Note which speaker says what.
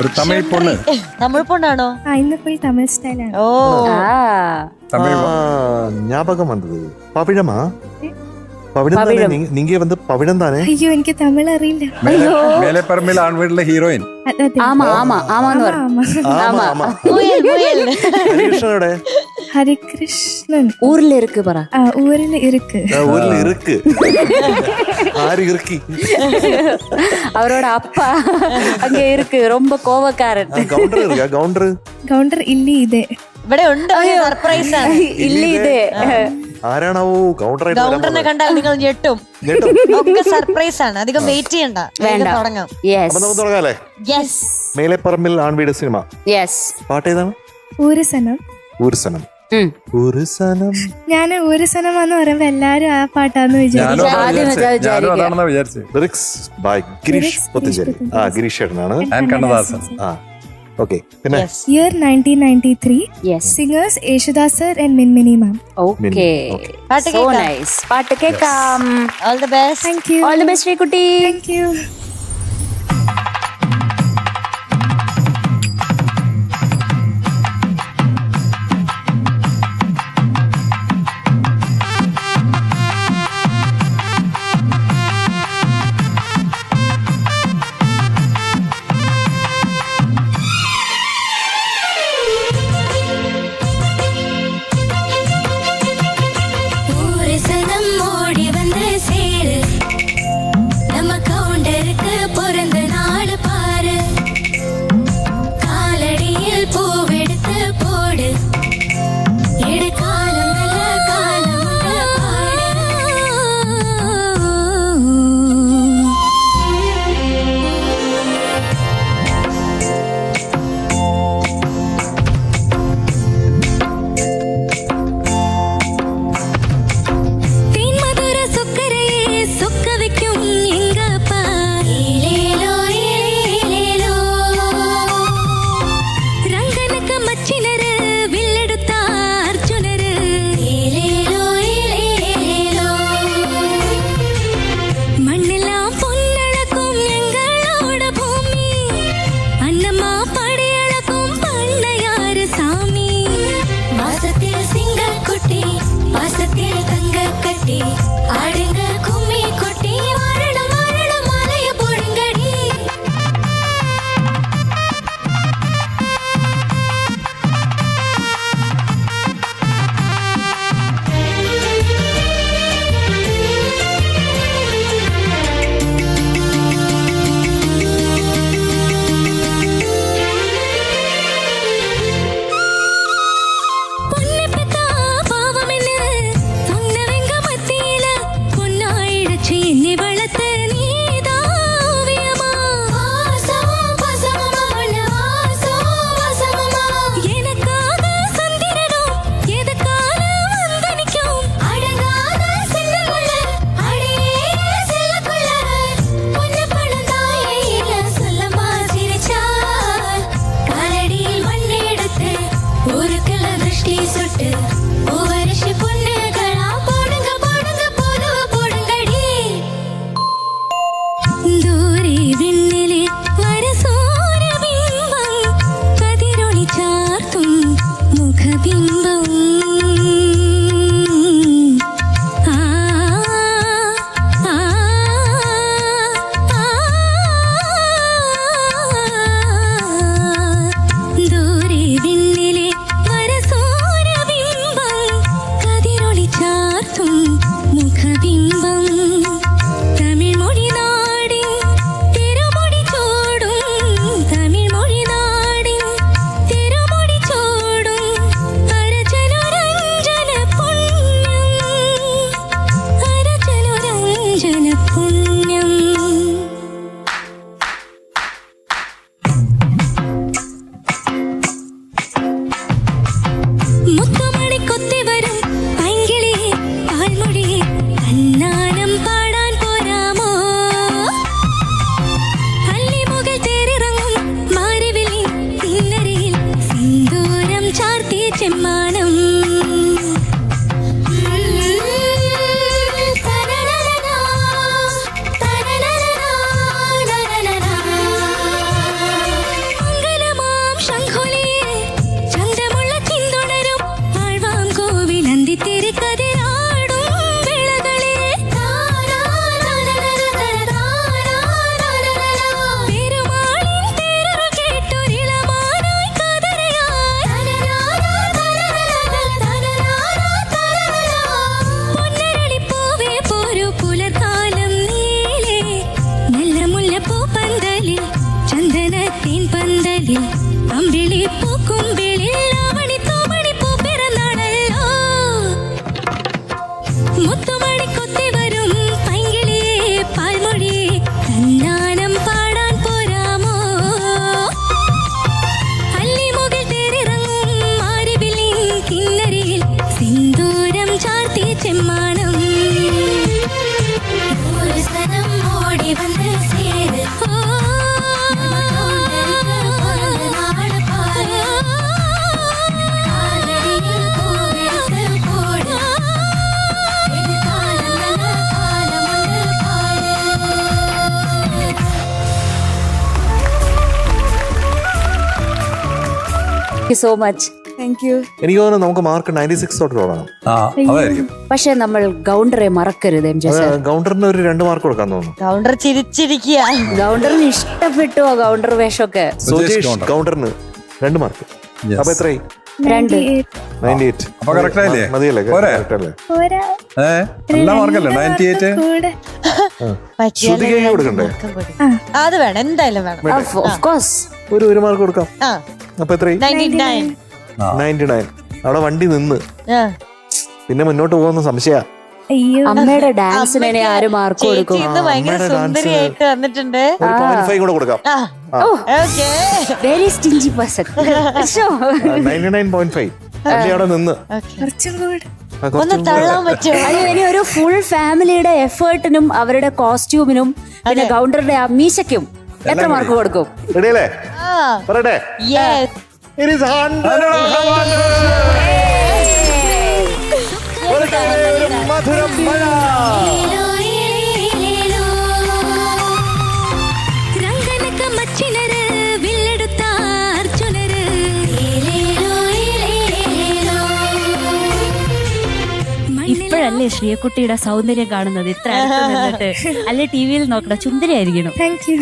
Speaker 1: ஒரு தமிழ் பொண்ணு.
Speaker 2: தமிழ் பொண்ணாണോ?
Speaker 3: ഇന്ന് ഫുൾ തമിഴ് സ്റ്റൈലാണ്.
Speaker 2: ഓ
Speaker 1: தமிழ்
Speaker 4: ஞாபகம் வந்தது. பவிழமா? பவிழம் தானே நீங்க வந்து பவிழம் தானே?
Speaker 3: അയ്യോ എനിക്ക് തമിഴ് അറിയില്ല.
Speaker 1: மேலே பரம்பில் ஆண் வீட்டுல ஹீரோயின்.
Speaker 5: ஆமா ஆமா ஆமான்னு வரும்.
Speaker 4: ஆமா ஆமா.
Speaker 2: മുയൽ മുയൽ.
Speaker 4: ஹரிகிருஷ்ணனோட
Speaker 3: ഹരികൃഷ്ണൻ
Speaker 5: ஊர்ல இருக்கு பரா.
Speaker 3: ഊരിൽ ഇருக்கு.
Speaker 4: ஊர்ல இருக்கு. ஆறு இருக்கு.
Speaker 5: அவரோட அப்பா அங்க இருக்கு. ரொம்ப கோவக்காரன்.
Speaker 4: கவுண்டர் இருக்கா?
Speaker 3: ഗൗണ്ടർ ഇല്ലി ഇതേ.
Speaker 2: ഇവിടെ ഉണ്ട്, സർപ്രൈസ് ആണ്.
Speaker 5: இல்ல இது
Speaker 4: ആരാണാവോ ഗൗണ്ടർ ആയിട്ട്
Speaker 2: ഗൗണ്ടറിനെ കണ്ടാൽ നിങ്ങൾ ഞെട്ടും. ഒക്കെ സർപ്രൈസ് ആണ്, അധികം വെയിറ്റ് ചെയ്യണ്ട, വേഗം തുടങ്ങാം.
Speaker 5: യെസ്
Speaker 4: അപ്പൊ നമുക്ക് തുടങ്ങാല്ലേ?
Speaker 2: Yes.
Speaker 4: Meleparambil Aanveedu cinema.
Speaker 5: Yes.
Speaker 4: പാട്ട് ഏതാണ്?
Speaker 3: ഊരുസനം.
Speaker 4: ഊരുസനം. ഊരുസനം.
Speaker 3: ഞാൻ ഊരുസനം എന്ന് പറയുമ്പോ എല്ലാരും ആ പാട്ടാന്ന്
Speaker 1: വിചാരിച്ചു.
Speaker 4: Lyrics by Girish Puthenchery. ഗിരീഷ് ചേട്ടനാണ്.
Speaker 1: കണ്ണദാസൻ.
Speaker 4: ഓക്കെ. പിന്നെ
Speaker 3: year 1993.
Speaker 5: Yes.
Speaker 3: Singers Yesudas sir and Minmini ma'am.
Speaker 5: Okay.
Speaker 2: പാട്ട്
Speaker 5: സോ
Speaker 2: കേൾക്കാം.
Speaker 5: നൈസ്. പാട്ട് കേൾക്കാം.
Speaker 2: All the best.
Speaker 3: Thank you.
Speaker 5: All the best Sreekutty.
Speaker 3: Thank you.
Speaker 6: മുത്തമണി കൊത്തി വരും പൈങ്കിളിയെ പാൽമൊഴിയെ കണ്ണാ കൊത്തിവരും പൈങ്കിളിയെ പാൽമൊഴിയെ തന്നാനം പാടാൻ പോരാമോ അല്ലിമുകിൽ തേരിറങ്ങും മാരിവില്ലിൻ കിന്നരിയിൽ സിന്ദൂരം ചാർത്തി ചെമ്മാനം ഒരു സനം ഓടി വന്ന് ചേര്
Speaker 5: സോ മച്ച്.
Speaker 3: Thank you.
Speaker 4: എനിക്ക് തോന്നുന്നു നമുക്ക് മാർക്ക് 96 തൊട്ട് തുടങ്ങാം.
Speaker 1: ആ അതായിരിക്കും.
Speaker 5: പക്ഷെ നമ്മൾ ഗൗണ്ടറെ മറക്കരുത് എം ജെ സർ.
Speaker 4: ഗൗണ്ടറിന് ഒരു 2 മാർക്ക് കൊടുക്കാൻ തോന്നുന്നു.
Speaker 2: കൗണ്ടർ ചിരിച്ചിരിക്കുക.
Speaker 5: ഗൗണ്ടറിന് ഇഷ്ടപ്പെട്ടു ആ ഗൗണ്ടർ വേഷമൊക്കെ.
Speaker 4: സുജേഷ് ഗൗണ്ടറിന് 2 മാർക്ക്.
Speaker 1: Yes.
Speaker 4: അപ്പൊ എത്രയായി?
Speaker 3: 98.
Speaker 1: അപ്പൊ correct ആയില്ലേ?
Speaker 4: മതിയല്ലേ?
Speaker 1: പോരെ?
Speaker 4: correct അല്ലേ?
Speaker 3: പോരാ.
Speaker 1: നല്ല മാർക്കല്ലേ 98?
Speaker 3: കൂടെ.
Speaker 4: ശ്രുതികയ്ക്ക് കൊടുക്കണ്ടേ?
Speaker 2: അത് വേണം, എന്തായാലും വേണം.
Speaker 5: Of course.
Speaker 4: ഒരു മാർക്ക് കൊടുക്കാം.
Speaker 2: ആ,
Speaker 4: അപ്പൊ എത്രയായി?
Speaker 2: 99.
Speaker 4: 99. അവിടെ വണ്ടി നിന്ന്
Speaker 2: ആ.
Speaker 4: പിന്നെ മുന്നോട്ട് പോകുന്ന സംശയ.
Speaker 3: അയ്യോ.
Speaker 5: അമ്മയുടെ ഡാൻസിനെ ആര് മാർക്ക്
Speaker 2: ചേച്ചി
Speaker 5: കൊടുക്കും?
Speaker 2: ഇന്ന് ഭയങ്കര
Speaker 4: അമ്മയുടെ
Speaker 2: സുന്ദരിയായിട്ട് വന്നിട്ടുണ്ട്.
Speaker 4: ഒരു 0.5 കൂടെ കൊടുക്കാം.
Speaker 2: ഓക്കേ.
Speaker 5: Very stingy person.
Speaker 4: 99.5. വണ്ടി അവിടെ നിന്ന്
Speaker 3: കുറച്ചും കൂടെ.
Speaker 2: ഒന്ന് തള്ളാൻ പറ്റുമോ?
Speaker 5: ഇനി ഒരു ഫുൾ ഫാമിലിയുടെ എഫേർട്ടിനും അവരുടെ കോസ്റ്റ്യൂമിനും പിന്നെ ഗൗണ്ടറുടെ ആ മീശയ്ക്കും എത്ര മാർക്ക് കൊടുക്കും?
Speaker 4: റെഡിയല്ലേ?
Speaker 2: ആ,
Speaker 4: പറയട്ടെ.
Speaker 2: yes.
Speaker 4: It is 100. ഒരു മധുരം മഴ.
Speaker 6: ರಂಗನಕ ಮಚ್ಚಿನರ ವಿಲ್ಲೆಡುತ್ತ ಅರ್ಜುನರ
Speaker 7: ഇപ്പോഴല്ലേ ശ്രീയക്കുട്ടിയുടെ സൗന്ദര്യം കാണുന്നത്? ഇത്ര അടുത്ത് നിന്നിട്ട് അല്ലെ ടി വിയിൽ നോക്കണ ചുന്ദരിയായിരിക്കണം.
Speaker 3: Thank you.